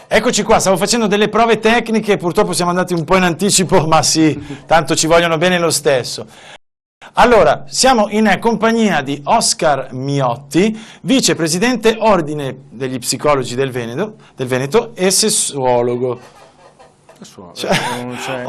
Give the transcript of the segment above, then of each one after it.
Eccoci qua, stavo facendo delle prove tecniche, purtroppo siamo andati un po' in anticipo, ma sì, tanto ci vogliono bene lo stesso. Allora, siamo in compagnia di Oscar Miotti, vicepresidente Ordine degli Psicologi del Veneto e sessuologo. Cioè,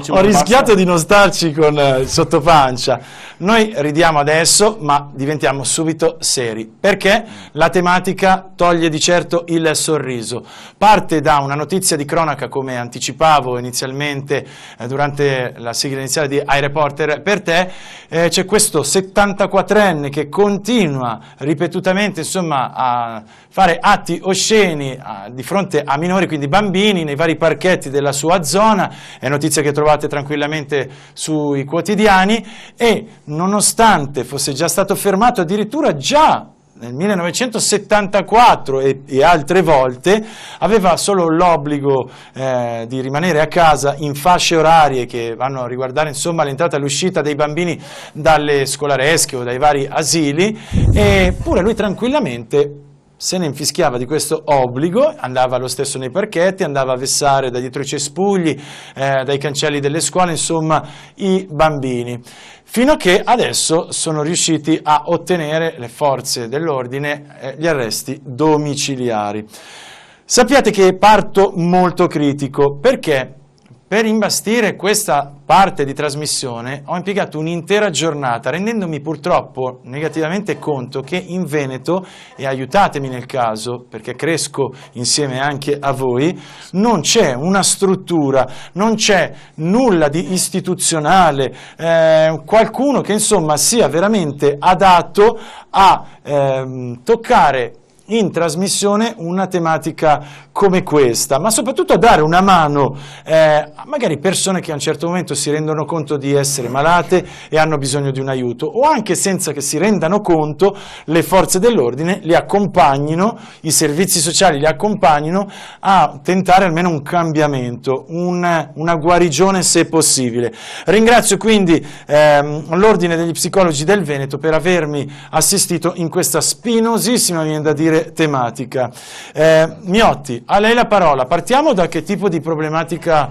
ho rischiato di non starci con il sottopancia. Noi ridiamo adesso, ma diventiamo subito seri, perché la tematica toglie di certo il sorriso. Parte da una notizia di cronaca, come anticipavo inizialmente durante la sigla iniziale di iReporter per te. C'è questo 74enne che continua ripetutamente, insomma, a fare atti osceni di fronte a minori, quindi bambini, nei vari parchetti della sua zona. È notizia che trovate tranquillamente sui quotidiani, e nonostante fosse già stato fermato addirittura già nel 1974 e altre volte, aveva solo l'obbligo di rimanere a casa in fasce orarie che vanno a riguardare, insomma, l'entrata e l'uscita dei bambini dalle scolaresche o dai vari asili, eppure lui tranquillamente se ne infischiava di questo obbligo, andava lo stesso nei parchetti, andava a vessare da dietro i cespugli, dai cancelli delle scuole, insomma, i bambini. Fino a che adesso sono riusciti a ottenere le forze dell'ordine gli arresti domiciliari. Sappiate che parto molto critico, perché per imbastire questa parte di trasmissione ho impiegato un'intera giornata, rendendomi purtroppo negativamente conto che in Veneto, e aiutatemi nel caso perché cresco insieme anche a voi, non c'è una struttura, non c'è nulla di istituzionale, qualcuno che insomma sia veramente adatto a toccare in trasmissione una tematica come questa, ma soprattutto a dare una mano a magari persone che a un certo momento si rendono conto di essere malate e hanno bisogno di un aiuto, o anche senza che si rendano conto le forze dell'ordine li accompagnino, i servizi sociali li accompagnino a tentare almeno un cambiamento, una guarigione se possibile. Ringrazio quindi l'Ordine degli Psicologi del Veneto per avermi assistito in questa spinosissima, viene da dire, tematica. Miotti, a lei la parola. Partiamo da che tipo di problematica,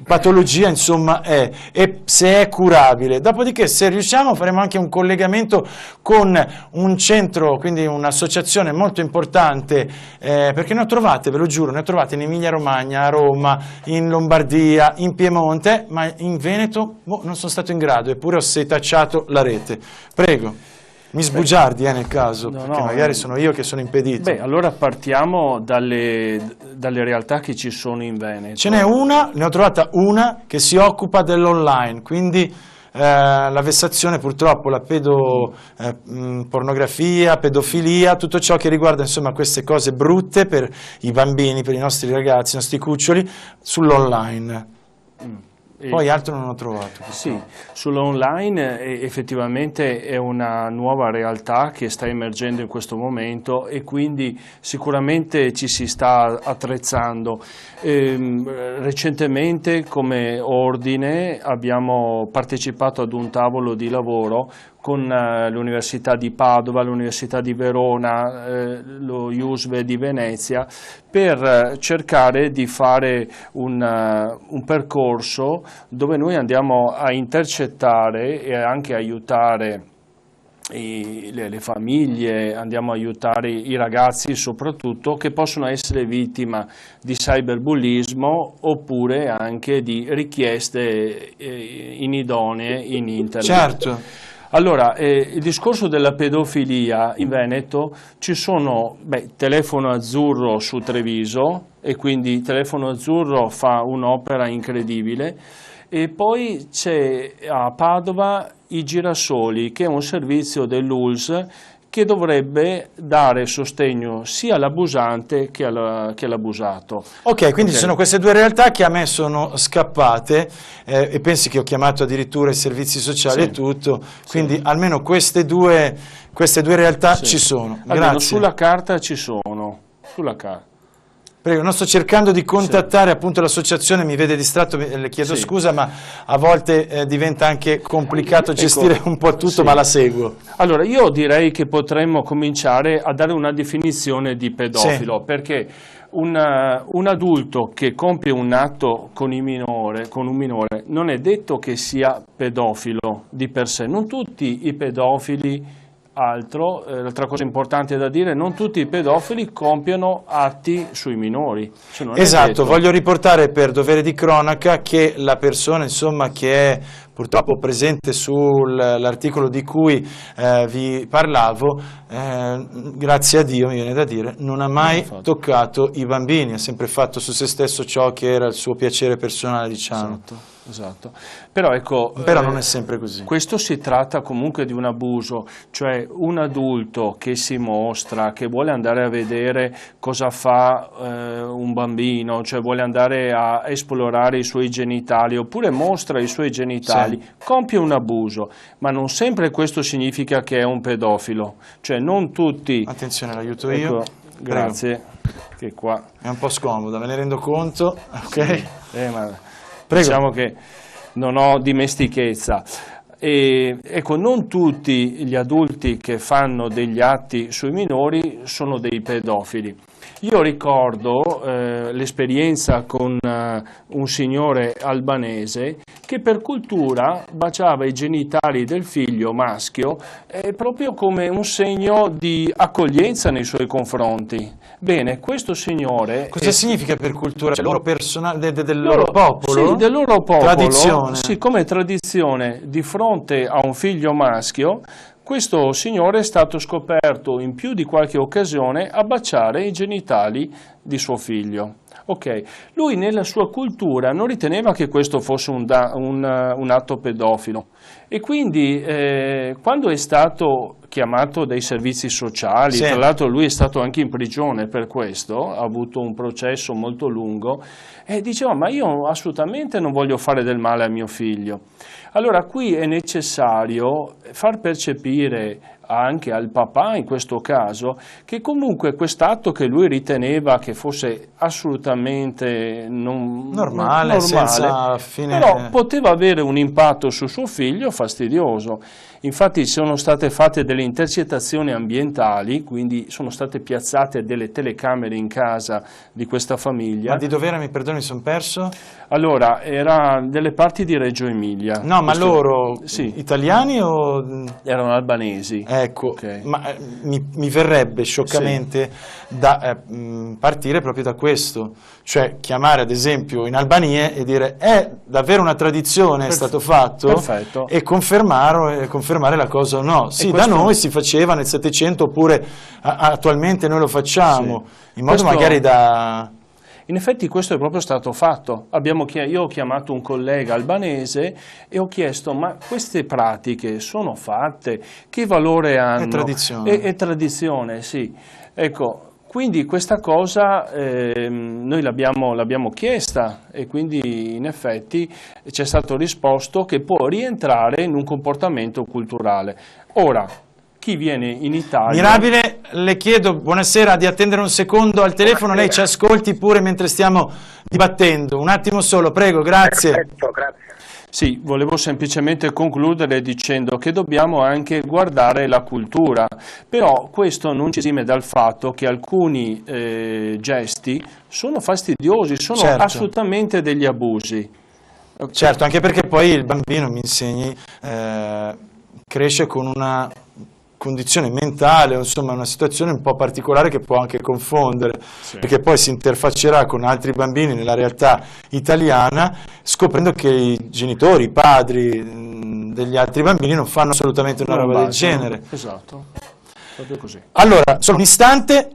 patologia insomma è, e se è curabile. Dopodiché, se riusciamo, faremo anche un collegamento con un centro, quindi un'associazione molto importante, perché ne ho trovate, ve lo giuro, ne ho trovate in Emilia Romagna, a Roma, in Lombardia, in Piemonte, ma in Veneto non sono stato in grado, eppure ho setacciato la rete. Prego. Mi sbugiardi nel caso, perché magari sono io che sono impedito. Beh, allora partiamo dalle realtà che ci sono in Veneto. Ce n'è una, ne ho trovata una, che si occupa dell'online, quindi la vessazione, purtroppo, la pornografia, pedofilia, tutto ciò che riguarda insomma queste cose brutte per i bambini, per i nostri ragazzi, i nostri cuccioli, sull'online. Poi altro non ho trovato. Sì, sull'online effettivamente è una nuova realtà che sta emergendo in questo momento, e quindi sicuramente ci si sta attrezzando. Recentemente come Ordine abbiamo partecipato ad un tavolo di lavoro con l'Università di Padova, l'Università di Verona, lo IUSVE di Venezia, per cercare di fare un percorso dove noi andiamo a intercettare e anche aiutare le famiglie, andiamo a aiutare i ragazzi soprattutto, che possono essere vittime di cyberbullismo oppure anche di richieste inidonee in internet. Certo. Allora, il discorso della pedofilia in Veneto, ci sono Telefono Azzurro su Treviso, e quindi Telefono Azzurro fa un'opera incredibile, e poi c'è a Padova i Girasoli, che è un servizio dell'ULSS che dovrebbe dare sostegno sia all'abusante che all'abusato. Ok, quindi sono queste due realtà che a me sono scappate, e pensi che ho chiamato addirittura i servizi sociali, sì, e tutto, quindi sì, almeno queste due realtà, sì, ci sono. Almeno sulla carta ci sono, sulla carta. Prego, non sto cercando di contattare appunto l'associazione, mi vede distratto, le chiedo scusa, ma a volte diventa anche complicato gestire un po' tutto, ma la seguo. Allora, io direi che potremmo cominciare a dare una definizione di pedofilo, perché un adulto che compie un atto con un minore non è detto che sia pedofilo di per sé. Non tutti i pedofili, l'altra cosa importante da dire, non tutti i pedofili compiono atti sui minori. Cioè esatto, voglio riportare per dovere di cronaca che la persona insomma che è purtroppo presente sull'articolo di cui vi parlavo, grazie a Dio mi viene da dire, non ha mai toccato i bambini, ha sempre fatto su se stesso ciò che era il suo piacere personale, diciamo. Esatto. Però ecco, non è sempre così. Questo si tratta comunque di un abuso, cioè un adulto che si mostra, che vuole andare a vedere cosa fa un bambino, cioè vuole andare a esplorare i suoi genitali oppure mostra i suoi genitali, compie un abuso, ma non sempre questo significa che è un pedofilo, cioè non tutti... Attenzione, l'aiuto io. Grazie, che qua... È un po' scomoda, me ne rendo conto, ok? Prego. Diciamo che non ho dimestichezza. E, ecco, non tutti gli adulti che fanno degli atti sui minori sono dei pedofili. Io ricordo l'esperienza con un signore albanese che per cultura baciava i genitali del figlio maschio proprio come un segno di accoglienza nei suoi confronti. Bene, questo signore... Cosa significa per cultura? Cioè, del loro popolo? Sì, del loro popolo. Tradizione. Sì, come tradizione di fronte a un figlio maschio. Questo signore è stato scoperto in più di qualche occasione a baciare i genitali di suo figlio. Okay. Lui nella sua cultura non riteneva che questo fosse un atto pedofilo e quindi quando è stato chiamato dai servizi sociali, tra l'altro lui è stato anche in prigione per questo, ha avuto un processo molto lungo, e diceva ma io assolutamente non voglio fare del male a mio figlio. Allora qui è necessario far percepire anche al papà in questo caso che comunque quest'atto che lui riteneva che fosse assolutamente normale, senza fine... però poteva avere un impatto su suo figlio fastidioso. Infatti sono state fatte delle intercettazioni ambientali, quindi sono state piazzate delle telecamere in casa di questa famiglia. Ma di dov'era, mi perdoni, mi sono perso? Allora, era delle parti di Reggio Emilia. No, ma loro italiani o... Erano albanesi. Ecco, ma mi verrebbe scioccamente da partire proprio da questo, cioè chiamare ad esempio in Albania e dire è davvero una tradizione, è stato fatto, e confermare la cosa o no. Sì, da noi si faceva nel Settecento oppure attualmente noi lo facciamo, in modo magari da... In effetti questo è proprio stato fatto. Io ho chiamato un collega albanese e ho chiesto ma queste pratiche sono fatte? Che valore hanno? È tradizione. È tradizione, sì. Ecco, quindi questa cosa noi l'abbiamo chiesta e quindi in effetti ci è stato risposto che può rientrare in un comportamento culturale. Ora, chi viene in Italia... Mirabile, le chiedo, buonasera, di attendere un secondo al telefono, lei ci ascolti pure mentre stiamo dibattendo. Un attimo solo, prego, grazie. Perfetto, grazie. Sì, volevo semplicemente concludere dicendo che dobbiamo anche guardare la cultura, però questo non ci esime dal fatto che alcuni gesti sono fastidiosi, sono assolutamente degli abusi. Certo, anche perché poi il bambino, mi insegni, cresce con una condizione mentale, insomma una situazione un po' particolare che può anche confondere, perché poi si interfaccerà con altri bambini nella realtà italiana scoprendo che i genitori, i padri degli altri bambini non fanno assolutamente una roba del genere. Esatto, proprio così. Allora, solo un istante,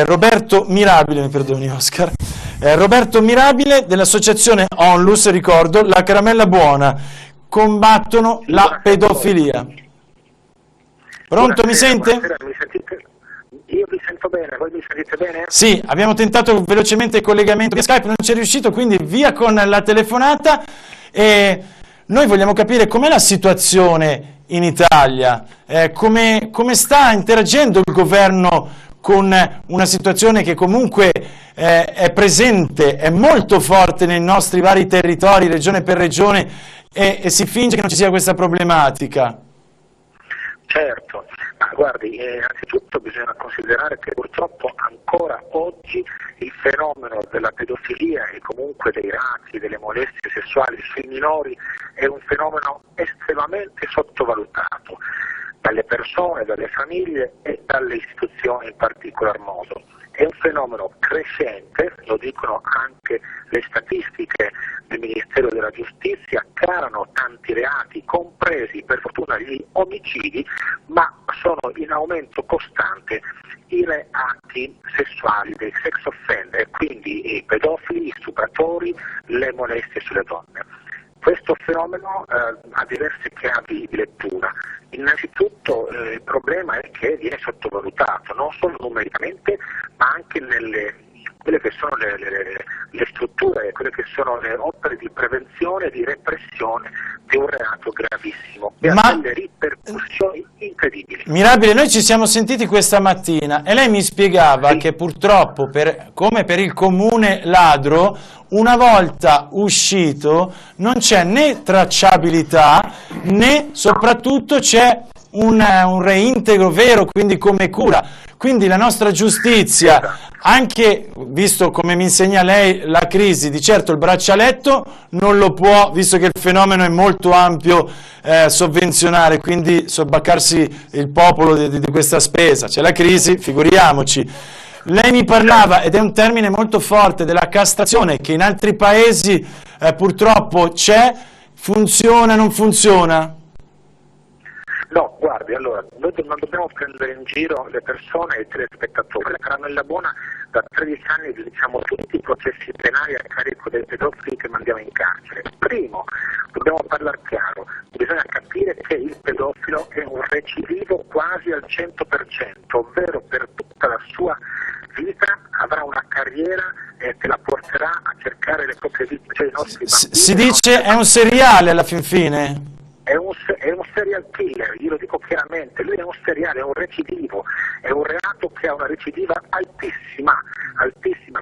Roberto Mirabile, mi perdoni Oscar, Roberto Mirabile dell'associazione Onlus, ricordo, La Caramella Buona, combattono la pedofilia. Pronto, mi sente? Mi sentite? Io vi sento bene, voi mi sentite bene? Sì, abbiamo tentato velocemente il collegamento via Skype, non ci è riuscito, quindi via con la telefonata. E noi vogliamo capire com'è la situazione in Italia, come sta interagendo il governo con una situazione che comunque è presente, è molto forte nei nostri vari territori, regione per regione, e si finge che non ci sia questa problematica. Certo, ma guardi, innanzitutto bisogna considerare che purtroppo ancora oggi il fenomeno della pedofilia e comunque dei reati, delle molestie sessuali sui minori è un fenomeno estremamente sottovalutato dalle persone, dalle famiglie e dalle istituzioni in particolar modo. È un fenomeno crescente, lo dicono anche le statistiche del Ministero della Giustizia, calano tanti reati, compresi per fortuna gli omicidi, ma sono in aumento costante i reati sessuali dei sex offender, quindi i pedofili, i stupratori, le molestie sulle donne. Questo fenomeno ha diverse chiavi di lettura. Innanzitutto il problema è che viene sottovalutato, non solo numericamente, ma anche nelle quelle che sono le strutture, quelle che sono le opere di prevenzione e di repressione di un reato gravissimo, e ha delle ripercussioni incredibili. Mirabile, noi ci siamo sentiti questa mattina e lei mi spiegava che purtroppo, come per il comune ladro, una volta uscito non c'è né tracciabilità né soprattutto c'è un reintegro vero, quindi come cura. Quindi la nostra giustizia, anche visto come mi insegna lei la crisi, di certo il braccialetto non lo può, visto che il fenomeno è molto ampio, sovvenzionare, quindi sobbaccarsi il popolo di questa spesa. C'è la crisi, figuriamoci. Lei mi parlava, ed è un termine molto forte, della castrazione, che in altri paesi purtroppo c'è, funziona, non funziona? No, guardi, allora, noi non dobbiamo prendere in giro le persone e i telespettatori. La caramella buona, da 13 anni diciamo tutti i processi penali a carico dei pedofili che mandiamo in carcere. Primo, dobbiamo parlare chiaro, bisogna capire che il pedofilo è un recidivo quasi al 100%, ovvero per tutta la sua vita avrà una carriera che la porterà a cercare le proprie vittime, cioè i nostri bambini. Si dice è un seriale alla fin fine? È un serial killer, io lo dico chiaramente, lui è un seriale, è un recidivo, è un reato che ha una recidiva altissima,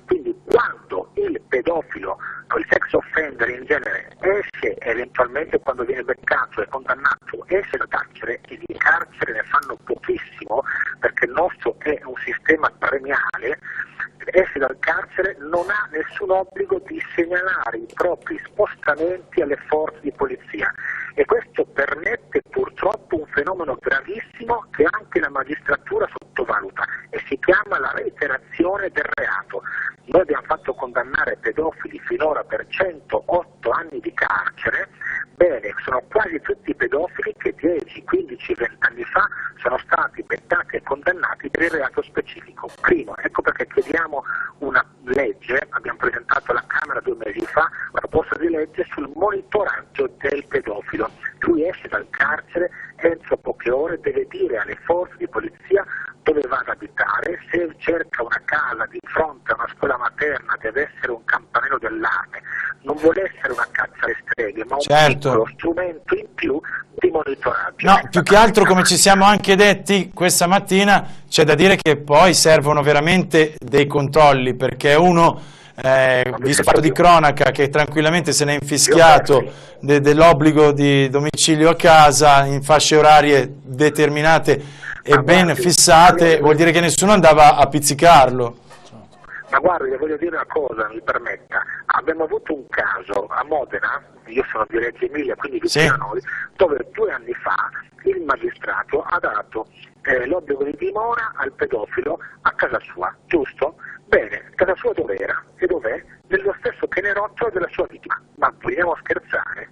quindi quando il pedofilo o il sex offender in genere esce, eventualmente quando viene beccato e condannato, esce dal carcere, e di carcere ne fanno pochissimo perché il nostro è un sistema premiale, esce dal carcere non ha nessun obbligo di segnalare i propri spostamenti alle forze di polizia, e questo permette purtroppo un fenomeno gravissimo che anche la magistratura sottovaluta, e si chiama la reiterazione del reato. Noi abbiamo fatto condannare pedofili finora per 108 anni di carcere. Bene, sono quasi tutti pedofili che 10, 15, 20 anni fa sono stati beccati e condannati per il reato specifico. Primo, ecco perché chiediamo una legge, abbiamo presentato alla Camera 2 mesi fa una proposta di legge sul monitoraggio del pedofilo. Lui esce dal carcere, entro poche ore deve dire alle forze di polizia dove va ad abitare, se cerca una casa di fronte a una scuola materna deve essere un campanello d'allarme, non vuole essere una caccia alle streghe, ma un piccolo strumento in più di monitoraggio. No, più che altro, come ci siamo anche detti questa mattina, c'è da dire che poi servono veramente dei controlli, perché uno, visto fatto di cronaca, che tranquillamente se ne è infischiato dell'obbligo di domicilio a casa in fasce orarie determinate e ben fissate, vuol dire che nessuno andava a pizzicarlo. Ma guardi, le voglio dire una cosa, mi permetta, abbiamo avuto un caso a Modena, io sono di Reggio Emilia, quindi vicino a noi, dove 2 anni fa il magistrato ha dato l'obbligo di dimora al pedofilo a casa sua, giusto? Bene, casa sua dov'era? E dov'è? Nello stesso pianerottolo della sua vittima. Ma vogliamo scherzare?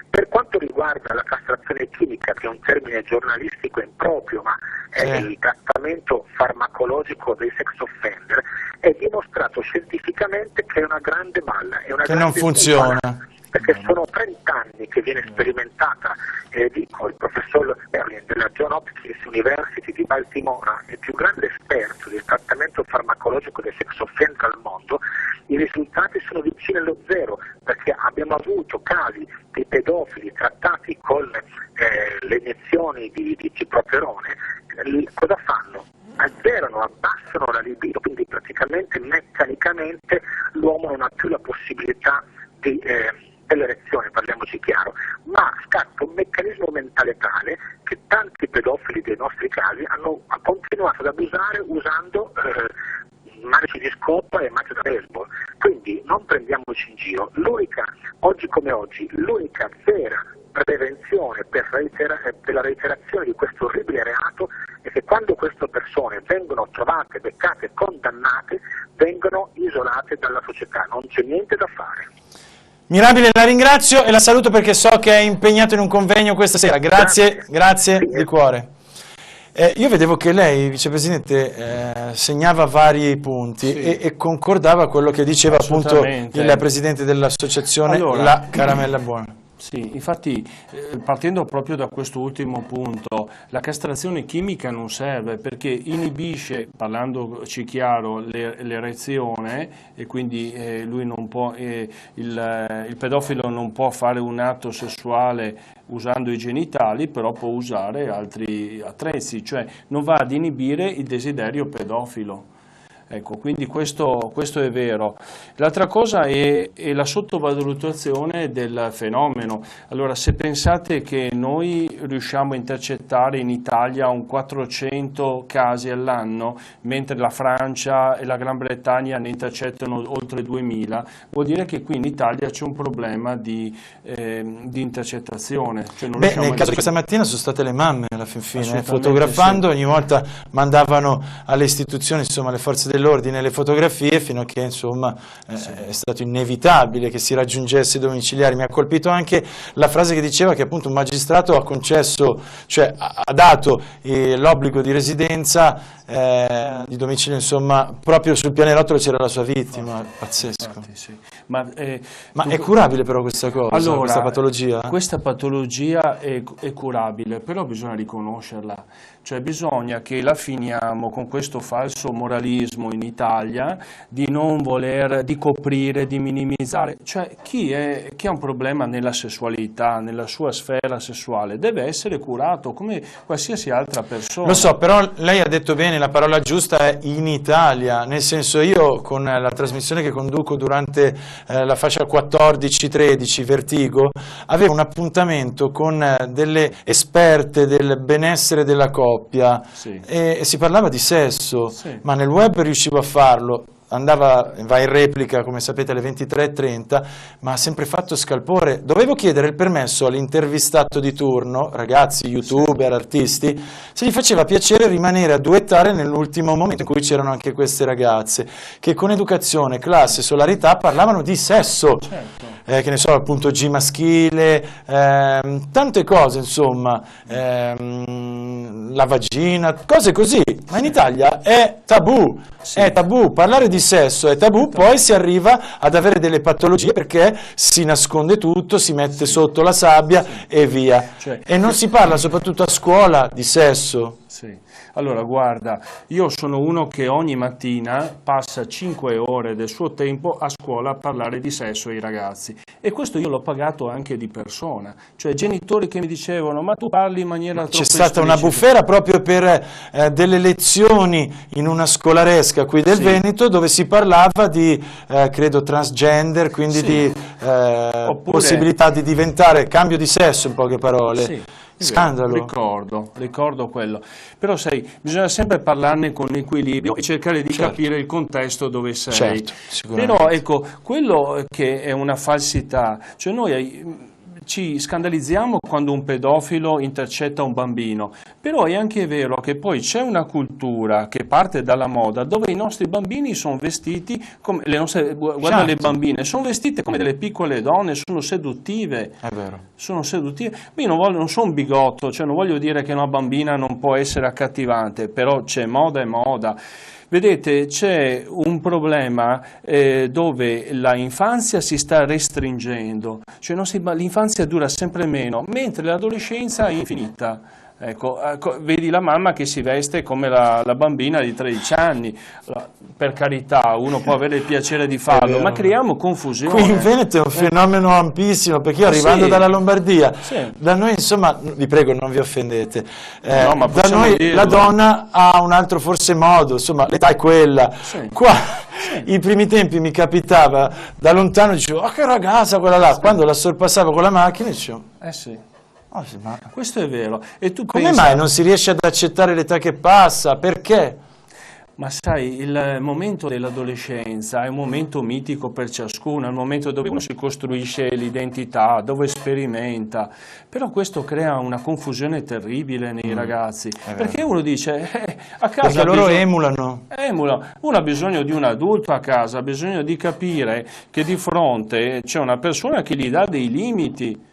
Per quanto riguarda la castrazione chimica, che è un termine giornalistico improprio, ma è il trattamento farmacologico dei sex offender, è dimostrato scientificamente che è una grande malla, è una che non funziona. Perché sono 30 anni che viene sperimentata, dico, il professor Berlin della Johns Hopkins University di Baltimora, il più grande esperto del trattamento farmacologico dei sex offender al mondo. I risultati sono vicini allo zero, perché abbiamo avuto casi di pedofili trattati con le iniezioni di ciproterone. Cosa fanno? Azzerano, abbassano sono la libido, quindi praticamente meccanicamente l'uomo non ha più la possibilità dell'erezione, parliamoci chiaro, ma scatta un meccanismo mentale tale che tanti pedofili dei nostri casi hanno continuato ad abusare usando manici di scopa e mazze da baseball. Quindi non prendiamoci in giro, oggi come oggi, l'unica vera prevenzione per la reiterazione di questo orribile reato è che quando queste persone vengono trovate, beccate, condannate, vengono isolate dalla società, non c'è niente da fare. Mirabile, la ringrazio e la saluto perché so che è impegnato in un convegno questa sera. Grazie di cuore. Io vedevo che lei, vicepresidente, segnava vari punti e concordava quello che diceva appunto il presidente dell'associazione, la Caramella Buona. Sì, infatti partendo proprio da questo ultimo punto, la castrazione chimica non serve perché inibisce, parlandoci chiaro, l'erezione e quindi lui non può, il pedofilo non può fare un atto sessuale usando i genitali, però può usare altri attrezzi, cioè non va ad inibire il desiderio pedofilo. Ecco, quindi questo è vero. L'altra cosa è la sottovalutazione del fenomeno. Allora, se pensate che noi riusciamo a intercettare in Italia un 400 casi all'anno, mentre la Francia e la Gran Bretagna ne intercettano oltre 2000, vuol dire che qui in Italia c'è un problema di intercettazione. Cioè non nel caso di questa mattina sono state le mamme alla fin fine, fotografando, ogni volta mandavano alle istituzioni, insomma, le forze dell'ordine le fotografie fino a che insomma è stato inevitabile che si raggiungesse i domiciliari. Mi ha colpito anche la frase che diceva che appunto un magistrato ha concesso, cioè ha dato l'obbligo di residenza di domicilio, insomma, proprio sul pianerottolo c'era la sua vittima. Pazzesco. Infatti, sì. Ma è curabile però questa cosa, allora, questa patologia? Questa patologia è curabile, però bisogna riconoscerla, cioè bisogna che la finiamo con questo falso moralismo in Italia di non voler, di coprire, di minimizzare, cioè chi ha un problema nella sessualità, nella sua sfera sessuale, deve essere curato come qualsiasi altra persona. Lo so, però lei ha detto bene, la parola giusta è in Italia, nel senso io con la trasmissione che conduco durante la fascia 14-13 Vertigo avevo un appuntamento con delle esperte del benessere della coppia e si parlava di sesso, ma nel web riuscivo a farlo. Va in replica, come sapete, alle 23:30, ma ha sempre fatto scalpore. Dovevo chiedere il permesso all'intervistato di turno, ragazzi, youtuber, artisti, se gli faceva piacere rimanere a duettare nell'ultimo momento in cui c'erano anche queste ragazze, che con educazione, classe, solarità parlavano di sesso. Certo. Che ne so, appunto G maschile, tante cose, insomma, la vagina, cose così, ma in Italia è tabù, è tabù, parlare di sesso è tabù, poi si arriva ad avere delle patologie perché si nasconde tutto, si mette sotto la sabbia e via, e non si parla soprattutto a scuola di sesso. Sì. Allora guarda, io sono uno che ogni mattina passa 5 ore del suo tempo a scuola a parlare di sesso ai ragazzi e questo io l'ho pagato anche di persona, cioè genitori che mi dicevano ma tu parli in maniera troppo esplicita. C'è stata una bufera proprio per delle lezioni in una scolaresca qui del Veneto dove si parlava di, credo, transgender, quindi di possibilità di diventare, cambio di sesso in poche parole. Sì. Scandalo. Ricordo quello, però sai, bisogna sempre parlarne con equilibrio e cercare di capire il contesto dove sei. Certo, però ecco, quello che è una falsità, cioè noi ci scandalizziamo quando un pedofilo intercetta un bambino, però è anche vero che poi c'è una cultura che parte dalla moda dove i nostri bambini sono vestiti come guarda le bambine, sono vestite come delle piccole donne, sono seduttive. È vero. Sono seduttive. Io non sono un bigotto, cioè non voglio dire che una bambina non può essere accattivante, però c'è moda e moda. Vedete, c'è un problema dove la infanzia si sta restringendo, cioè l'infanzia dura sempre meno, mentre l'adolescenza è infinita. Ecco, vedi la mamma che si veste come la bambina di 13 anni, per carità, uno può avere il piacere di farlo, ma creiamo confusione. Qui in Veneto è un fenomeno ampissimo, perché io arrivando dalla Lombardia, da noi insomma, vi prego non vi offendete, no, ma da noi dirlo. La donna ha un altro forse modo, insomma l'età è quella, qua i primi tempi mi capitava, da lontano dicevo, oh che ragazza quella là, quando la sorpassavo con la macchina dicevo, sì. Oh, sì, ma questo è vero. E tu come mai non si riesce ad accettare l'età che passa? Perché? Ma sai, il momento dell'adolescenza è un momento mitico per ciascuno, è il momento dove uno si costruisce l'identità, dove sperimenta, però questo crea una confusione terribile nei ragazzi, perché uno dice, a casa... Perché loro emulano. Uno ha bisogno di un adulto a casa, ha bisogno di capire che di fronte c'è una persona che gli dà dei limiti.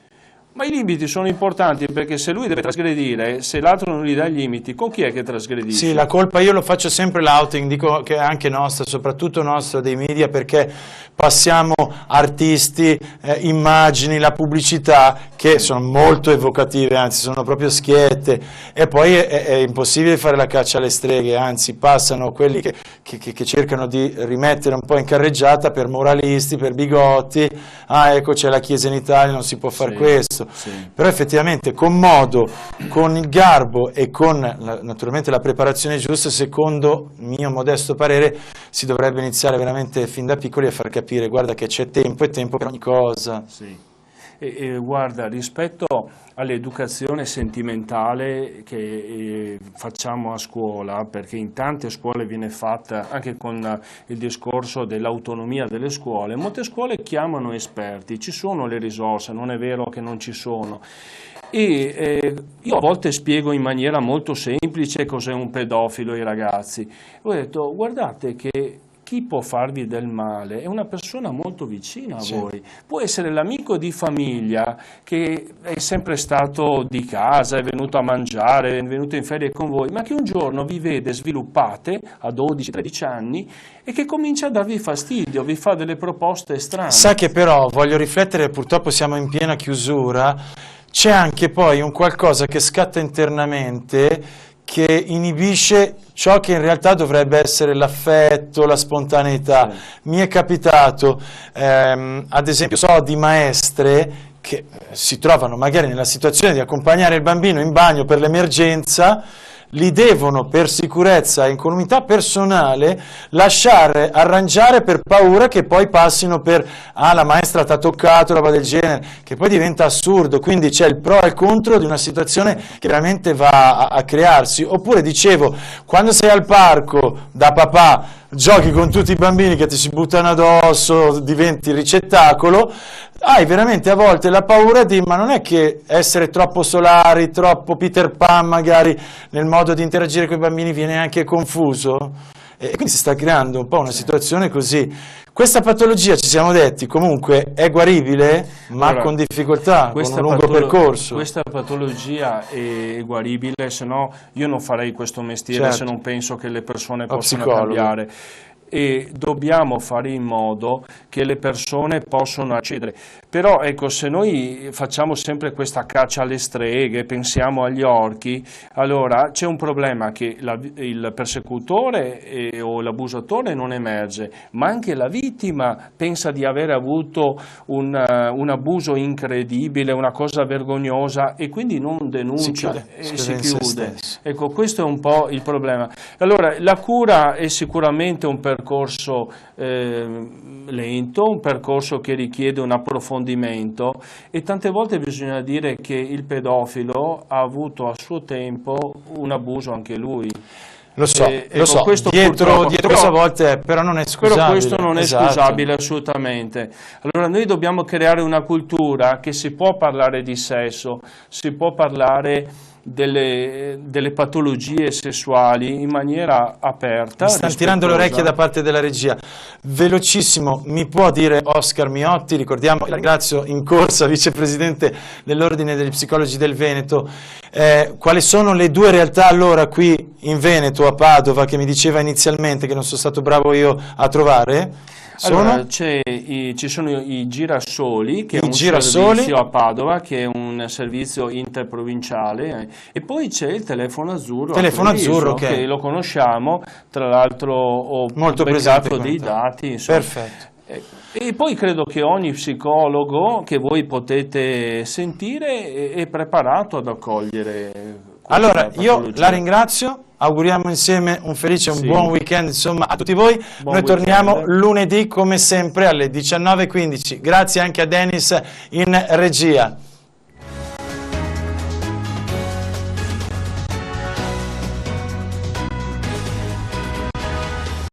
Ma i limiti sono importanti perché se lui deve trasgredire, se l'altro non gli dà i limiti, con chi è che trasgredisce? Sì, la colpa io lo faccio sempre l'outing, dico che è anche nostra, soprattutto nostra dei media, perché passiamo artisti, immagini, la pubblicità che sono molto evocative, anzi sono proprio schiette, e poi è impossibile fare la caccia alle streghe, anzi passano quelli che cercano di rimettere un po' in carreggiata per moralisti, per bigotti, ecco c'è la Chiesa in Italia, non si può fare questo. Sì. Però effettivamente con modo, con il garbo e con naturalmente la preparazione giusta, secondo mio modesto parere, si dovrebbe iniziare veramente fin da piccoli a far capire, guarda che c'è tempo e tempo per ogni cosa. Sì. E guarda, rispetto all'educazione sentimentale che facciamo a scuola, perché in tante scuole viene fatta anche con il discorso dell'autonomia delle scuole, molte scuole chiamano esperti, ci sono le risorse, non è vero che non ci sono. E io a volte spiego in maniera molto semplice cos'è un pedofilo ai ragazzi. Ho detto, guardate che chi può farvi del male è una persona molto vicina a voi, può essere l'amico di famiglia che è sempre stato di casa, è venuto a mangiare, è venuto in ferie con voi, ma che un giorno vi vede sviluppate a 12-13 anni e che comincia a darvi fastidio, vi fa delle proposte strane. Sa che però, voglio riflettere, purtroppo siamo in piena chiusura, c'è anche poi un qualcosa che scatta internamente che inibisce ciò che in realtà dovrebbe essere l'affetto, la spontaneità. Mi è capitato, ad esempio, so di maestre che si trovano magari nella situazione di accompagnare il bambino in bagno per l'emergenza, li devono per sicurezza e incolumità personale lasciare arrangiare per paura che poi passino per la maestra ti ha toccato, roba del genere, che poi diventa assurdo, quindi c'è il pro e il contro di una situazione che veramente va a crearsi. Oppure dicevo, quando sei al parco da papà, giochi con tutti i bambini che ti si buttano addosso, diventi ricettacolo, hai veramente a volte la paura di, ma non è che essere troppo solari, troppo Peter Pan magari nel modo di interagire con i bambini viene anche confuso? E quindi si sta creando un po' una situazione così. Questa patologia, ci siamo detti, comunque è guaribile, ma allora, con difficoltà, con un lungo percorso. Questa patologia è guaribile, se no io non farei questo mestiere, se non penso che le persone possano cambiare. E dobbiamo fare in modo che le persone possano accedere. Però ecco, se noi facciamo sempre questa caccia alle streghe, pensiamo agli orchi, allora c'è un problema che il persecutore o l'abusatore non emerge, ma anche la vittima pensa di aver avuto un abuso incredibile, una cosa vergognosa, e quindi non denuncia e si chiude. Ecco, questo è un po' il problema. Allora, la cura è sicuramente un percorso lento, un percorso che richiede un approfondimento, e tante volte bisogna dire che il pedofilo ha avuto a suo tempo un abuso anche lui. Lo so, dietro questa volta però non è scusabile. Però questo non è scusabile assolutamente. Allora noi dobbiamo creare una cultura che si può parlare di sesso, si può parlare delle patologie sessuali in maniera aperta. Mi stanno tirando le orecchie da parte della regia. Velocissimo, mi può dire Oscar Miotti, ricordiamo, la ringrazio in corsa, vicepresidente dell'Ordine degli Psicologi del Veneto, quali sono le due realtà allora qui in Veneto, a Padova, che mi diceva inizialmente che non sono stato bravo io a trovare? Allora, ci sono i girasoli, che è un servizio a Padova, che è un servizio interprovinciale, e poi c'è il telefono azzurro, che lo conosciamo, tra l'altro ho beccato dei dati. Insomma. Perfetto. E poi credo che ogni psicologo che voi potete sentire è preparato ad accogliere. Allora, io la ringrazio. Auguriamo insieme un felice, un buon weekend, insomma, a tutti voi. Noi torniamo lunedì come sempre alle 19:15. Grazie anche a Dennis in regia.